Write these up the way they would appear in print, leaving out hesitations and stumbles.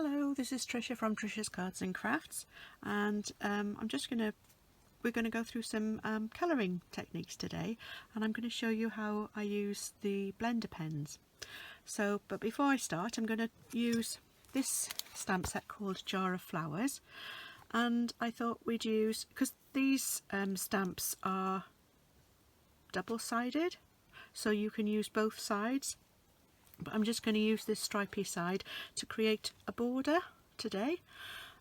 Hello, this is Tricia from Tricia's Cards and Crafts, and we're going to go through some colouring techniques today, and I'm going to show you how I use the blender pens. But before I start, I'm going to use this stamp set called Jar of Flowers, and I thought we'd use, because these stamps are double-sided, so you can use both sides. But I'm just going to use this stripy side to create a border today,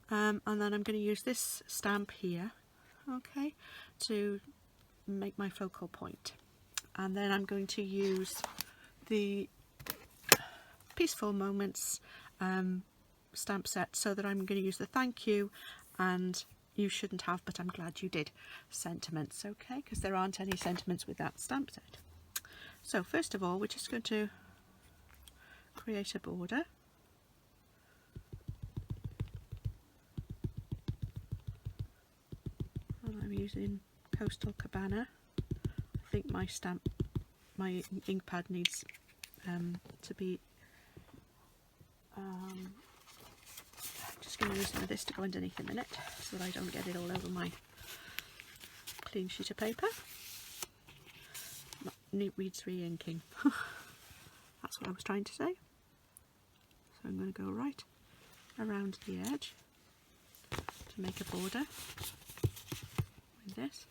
and then I'm going to use this stamp here, okay, to make my focal point. And then I'm going to use the Peaceful Moments stamp set, so that I'm going to use the thank you and you shouldn't have but I'm glad you did sentiments, okay, because there aren't any sentiments with that stamp set. So first of all, we're just going to create a border. And I'm using Coastal Cabana. I think my ink pad needs to be I'm just going to use some of this to go underneath a minute so that I don't get it all over my clean sheet of paper. Needs re-inking. That's what I was trying to say. So I'm going to go right around the edge to make a border with this.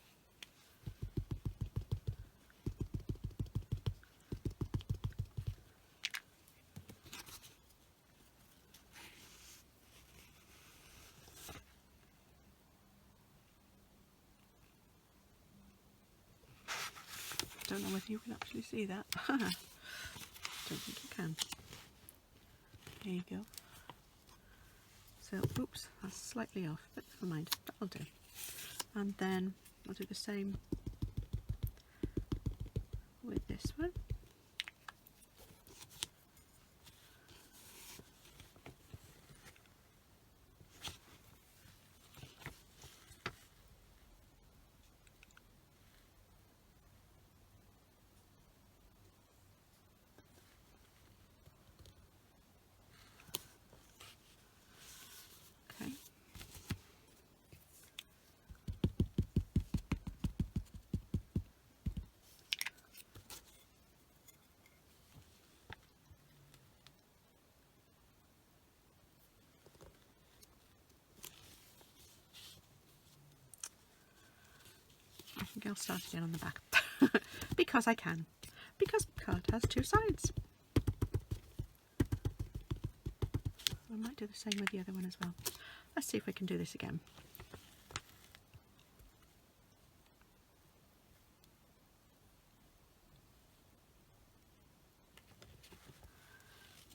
Don't know whether you can actually see that. Don't think you can. There you go. So, oops, that's slightly off, but never mind, that'll do. And then I'll do the same with this one. I think I'll start again on the back because I can, because card has two sides. I might do the same with the other one as well. Let's see if we can do this again.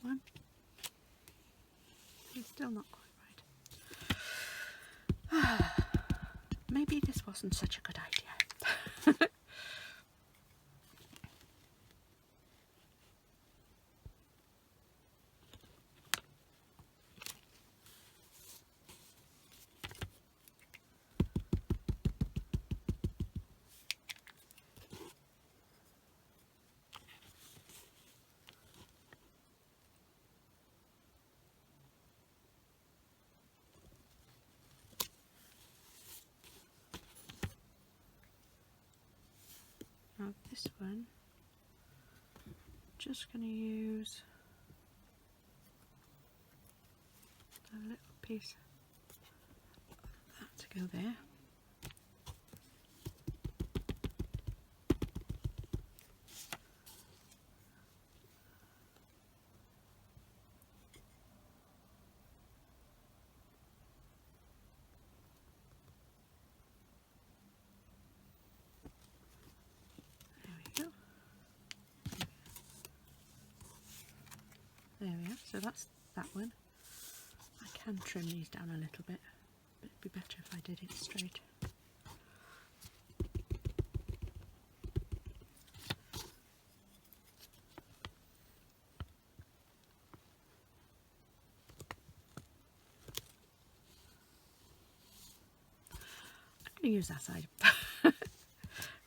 One. It's still not quite right. Maybe this wasn't such a good idea. Now this one, just going to use a little piece of that to go there. There we are, so that's that one. I can trim these down a little bit, but it'd be better if I did it straight. I'm going to use that side.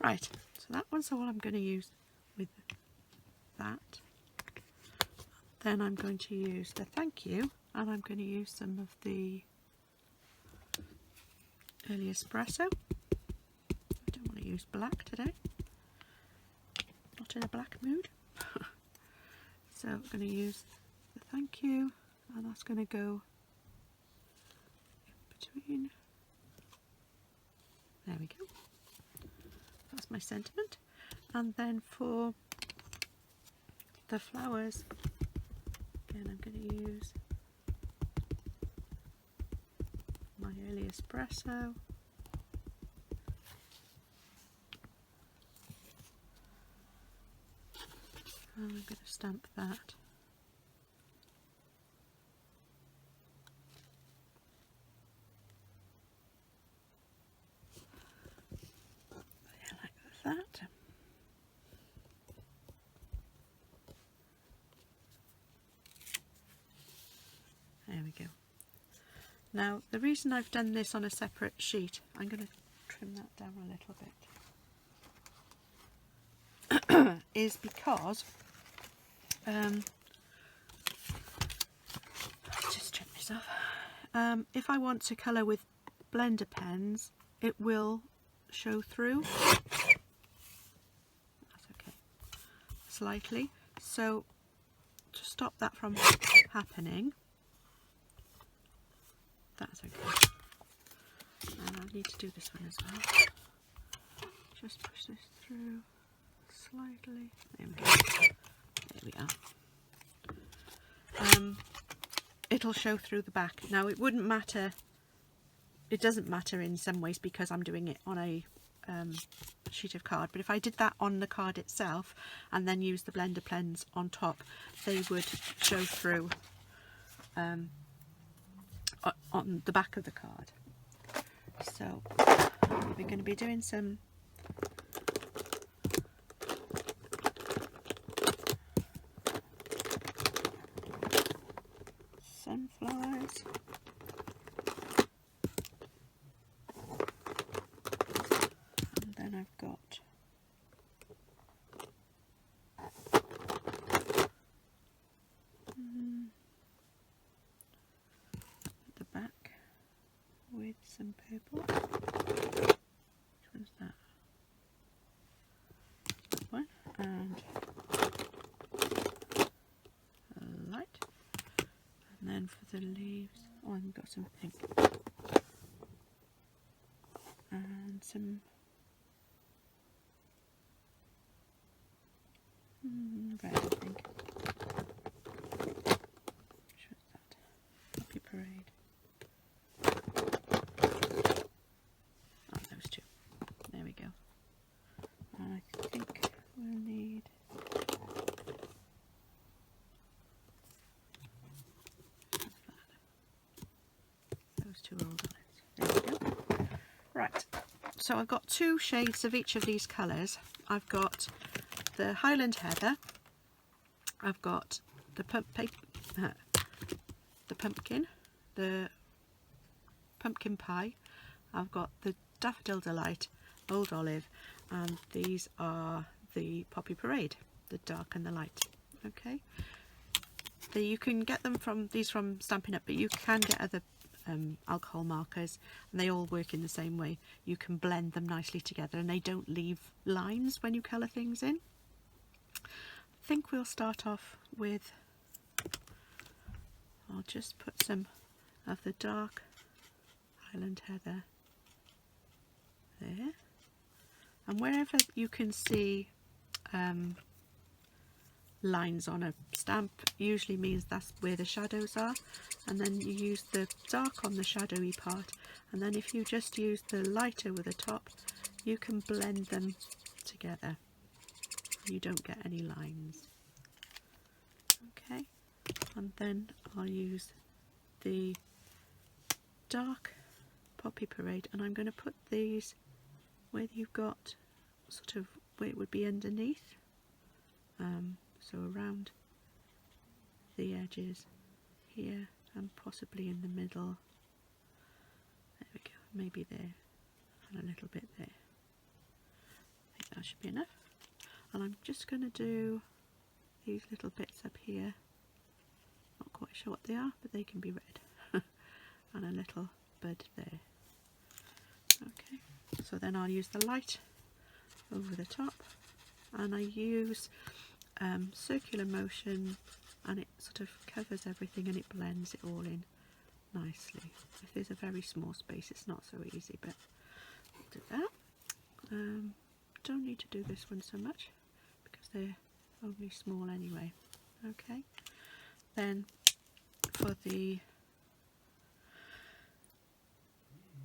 Right, so that one's all I'm going to use with that. Then I'm going to use the thank you and I'm going to use some of the early espresso. I don't want to use black today, not in a black mood. So I'm going to use the thank you, and that's going to go in between. There we go. That's my sentiment. And then for the flowers, again I'm going to use my early espresso. And I'm going to stamp that. Yeah, like that. There we go. Now the reason I've done this on a separate sheet, I'm going to trim that down a little bit, is because just check this off. If I want to colour with blender pens, it will show through. That's okay. Slightly. So to stop that from happening, that's okay. And I need to do this one as well. Just push this through slightly. There we go. There we are. It'll show through the back. Now it wouldn't matter, it doesn't matter in some ways because I'm doing it on a sheet of card, but if I did that on the card itself and then use the blender pens on top, they would show through on the back of the card. So we're going to be doing some sunflowers, and then I've got the back with some purple. Which one's that? That one. And light. And then for the leaves, oh, I've got some pink. And some red, I think. Which was that? Poppy Parade. Oh, those two. There we go. And I think we'll need those two old lights. There we go. Right. So I've got two shades of each of these colours. I've got the Highland Heather, I've got the pumpkin, the pumpkin pie, I've got the Daffodil Delight, Old Olive, and these are the Poppy Parade, the dark and the light. Okay, you can get them from Stampin' Up, but you can get other alcohol markers, and they all work in the same way. You can blend them nicely together and they don't leave lines when you colour things in. I think we'll start off with, I'll just put some of the dark Highland Heather there, and wherever you can see lines on a stamp usually means that's where the shadows are, and then you use the dark on the shadowy part, and then if you just use the lighter with the top, you can blend them together. You don't get any lines. Okay, and then I'll use the dark Poppy Parade, and I'm going to put these where you've got sort of where it would be underneath, so around the edges here and possibly in the middle. There we go, maybe there and a little bit there. I think that should be enough. And I'm just going to do these little bits up here, not quite sure what they are, but they can be red. And a little bud there. Okay, so then I'll use the light over the top, and I use circular motion, and it sort of covers everything and it blends it all in nicely. If there's a very small space, it's not so easy, but I'll do that. Don't need to do this one so much because they're only small anyway. Okay, then for the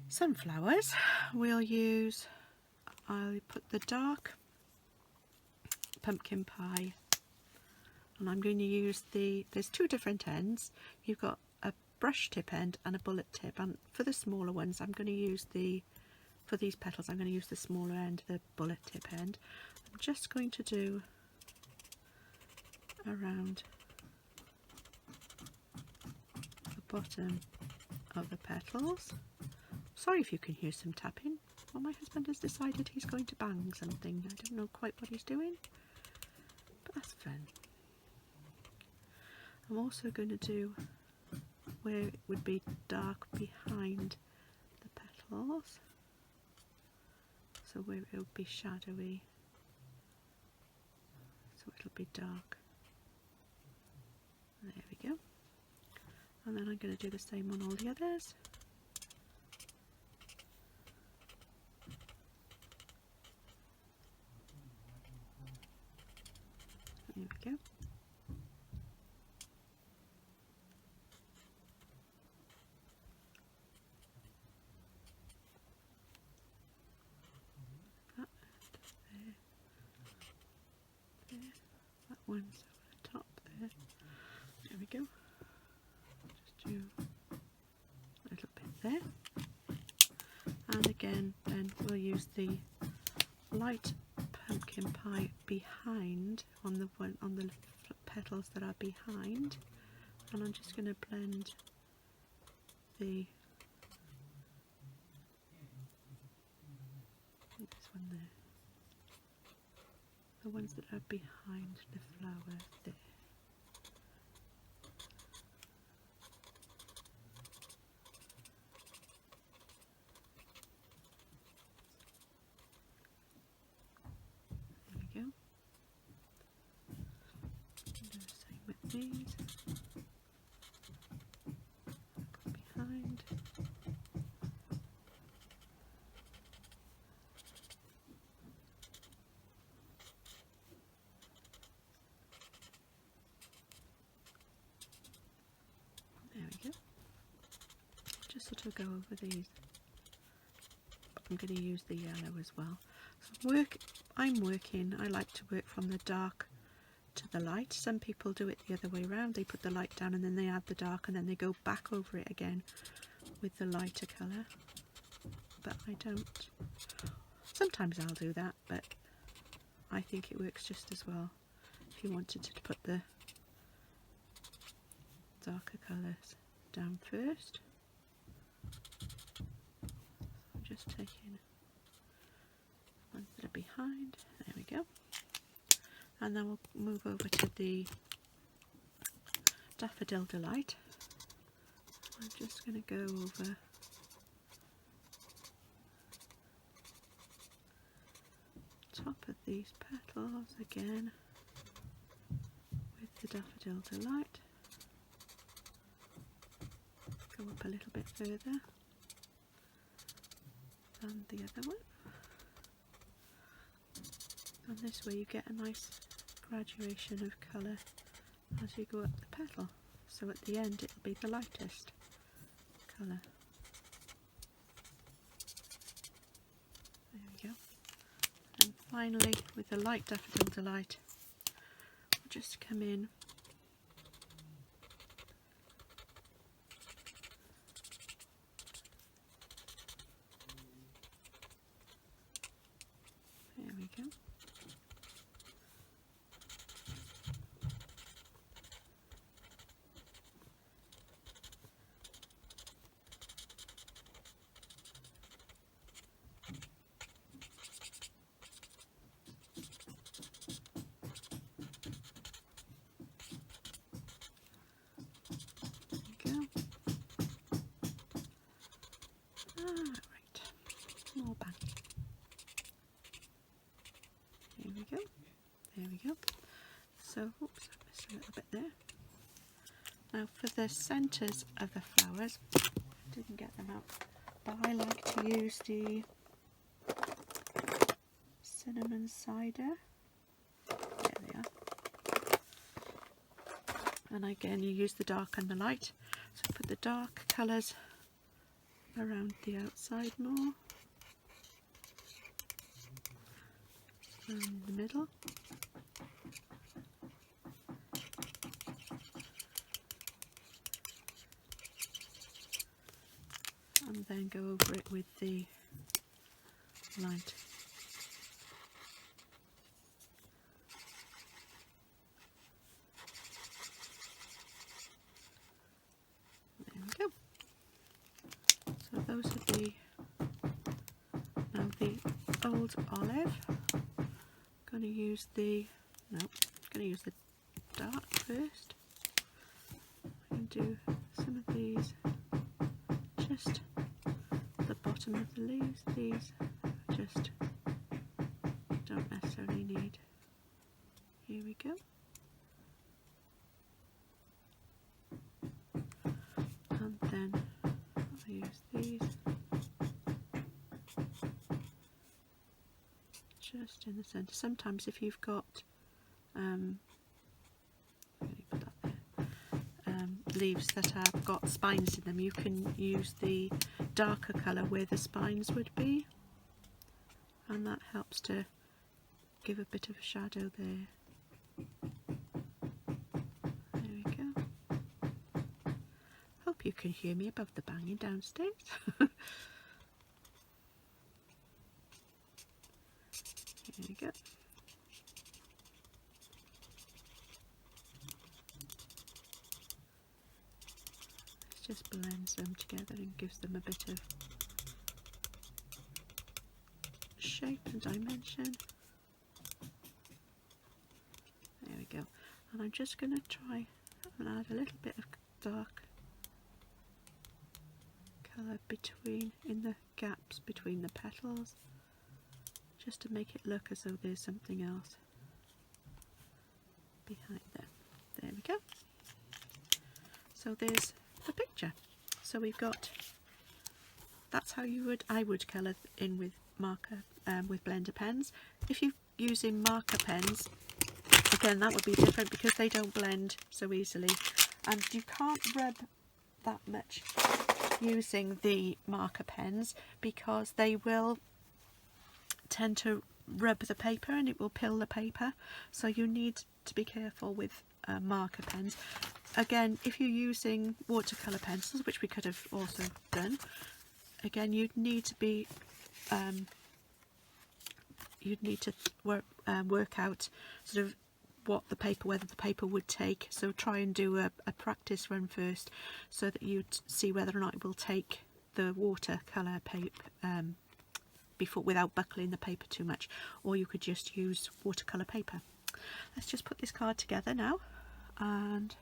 sunflowers, I'll put the dark pumpkin pie, and I'm going to use there's two different ends. You've got a brush tip end and a bullet tip, and for the smaller ones I'm going to use for these petals I'm going to use the smaller end, the bullet tip end. I'm just going to do around the bottom of the petals. Sorry if you can hear some tapping. Well, my husband has decided he's going to bang something. I don't know quite what he's doing, but that's fun. I'm also going to do where it would be dark behind the petals, so where it will be shadowy, so it'll be dark. There we go. And then I'm going to do the same on all the others. There we go. That one's over the top there. There we go. Just do a little bit there. And again, then we'll use the light pumpkin pie behind on the petals that are behind, and I'm just going to blend this one there, the ones that are behind the flower there. There we go. Do the same with these. Go behind. There we go. Just sort of go over these. But I'm going to use the yellow as well. So I like to work from the dark to the light. Some people do it the other way around. They put the light down and then they add the dark and then they go back over it again with the lighter colour. But I don't. Sometimes I'll do that, but I think it works just as well if you wanted to put the darker colours down first. I'm just taking ones that are behind. There we go. And then we'll move over to the Daffodil Delight. I'm just going to go over top of these petals again with the Daffodil Delight. Go up a little bit further than the other one. And this way you get a nice graduation of colour as you go up the petal. So at the end it'll be the lightest colour. There we go. And finally, with the light Daffodil Delight, we'll just come in there we go. Right, more bang. Here we go. There we go. So, oops, I missed a little bit there. Now for the centres of the flowers, didn't get them out, but I like to use the cinnamon cider. There they are. And again, you use the dark and the light. So put the dark colours around the outside more, and the middle. And then go over it with the light. There we go. So those are the, now the old olive. Going to use the, no, going to use the dark first. I can do some of these just the bottom of the leaves. These just don't necessarily need. Here we go. And then I'll use these just in the centre. Sometimes if you've got put that there, leaves that have got spines in them, you can use the darker colour where the spines would be, and that helps to give a bit of a shadow there. There we go. Hope you can hear me above the banging downstairs. There we go. This just blends them together and gives them a bit of shape and dimension. There we go. And I'm just going to try and add a little bit of dark colour in the gaps between the petals, just to make it look as though there's something else behind there. There we go. So there's the picture. So we've got, that's how I would colour in with marker, with blender pens. If you're using marker pens, again that would be different because they don't blend so easily, and you can't rub that much using the marker pens because they will tend to rub the paper and it will pill the paper, so you need to be careful with marker pens. Again, if you're using watercolour pencils, which we could have also done, again you'd need to be work out sort of what the paper, whether the paper would take, so try and do a practice run first so that you'd see whether or not it will take the watercolour paper before, without buckling the paper too much, or you could just use watercolour paper. Let's just put this card together now, and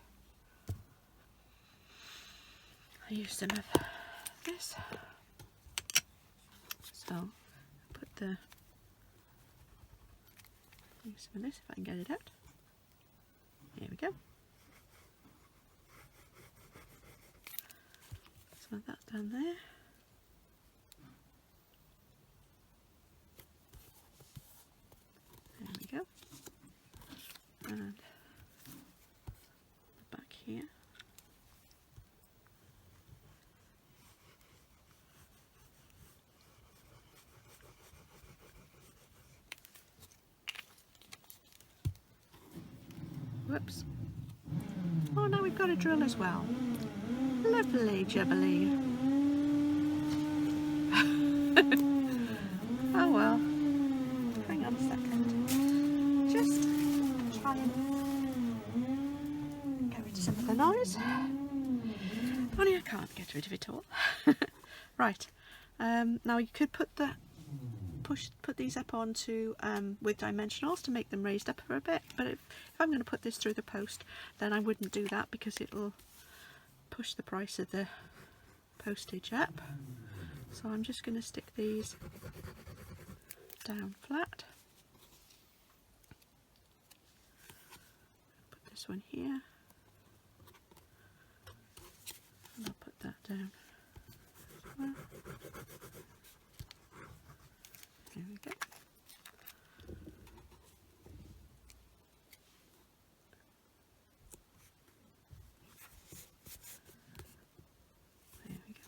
I use some of this. So put the, use some of this if I can get it out. Here we go. Some of that down there. There we go. And back here. Whoops. Oh, now we've got a drill as well. Lovely jubbly. Oh well. Hang on a second. Just try and get rid of some of the noise. Only I can't get rid of it all. Right. Now you could put these up onto with dimensionals to make them raised up for a bit, but if I'm going to put this through the post, then I wouldn't do that because it'll push the price of the postage up. So I'm just going to stick these down flat. Put this one here, and I'll put that down as well. There we go. There we go.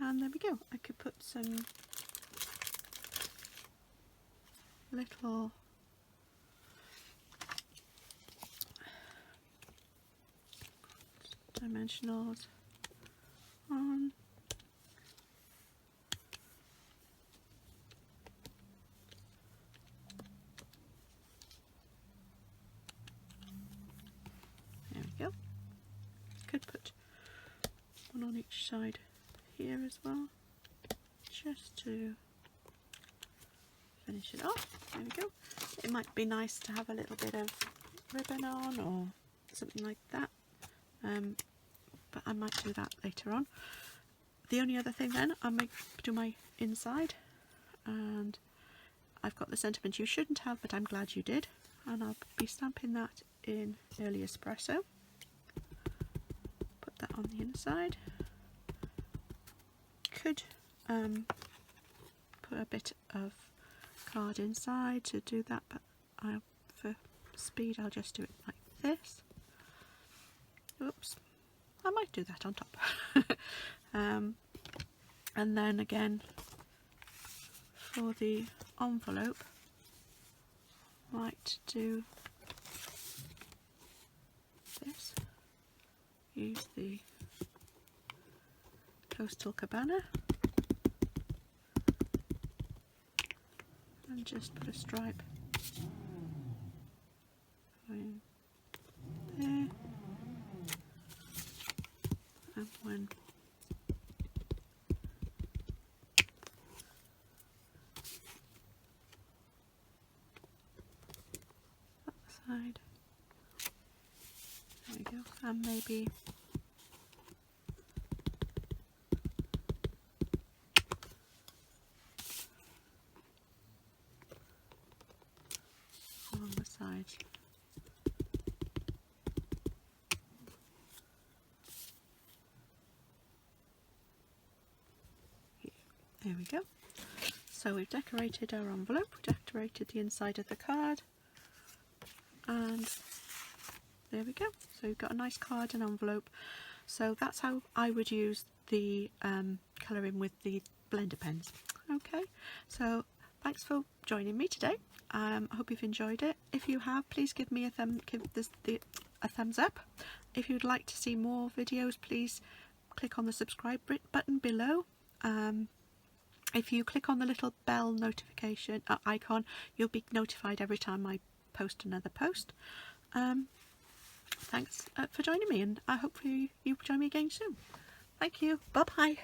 And there we go. I could put some little dimensionals on. There we go. Could put one on each side here as well, just to finish it off. There we go. It might be nice to have a little bit of ribbon on or something like that, but I might do that later on. The only other thing then, I'll do my inside, and I've got the sentiment you shouldn't have, but I'm glad you did, and I'll be stamping that in early espresso. Put that on the inside. Could put a bit of card inside to do that, but for speed I'll just do it like this. Oops, I might do that on top. And then again for the envelope, might do this. Use the Coastal Cabana and just put a stripe going there, and one that side. There we go, and maybe along the sides. There we go. So we've decorated our envelope, we've decorated the inside of the card, and there we go. So we've got a nice card and envelope. So that's how I would use the colouring with the blender pens. Okay, so thanks for joining me today. I hope you've enjoyed it. If you have, please give me a thumbs up. If you'd like to see more videos, please click on the subscribe button below. If you click on the little bell notification icon, you'll be notified every time I post another post. Thanks for joining me, and I hope you join me again soon. Thank you. Bye bye.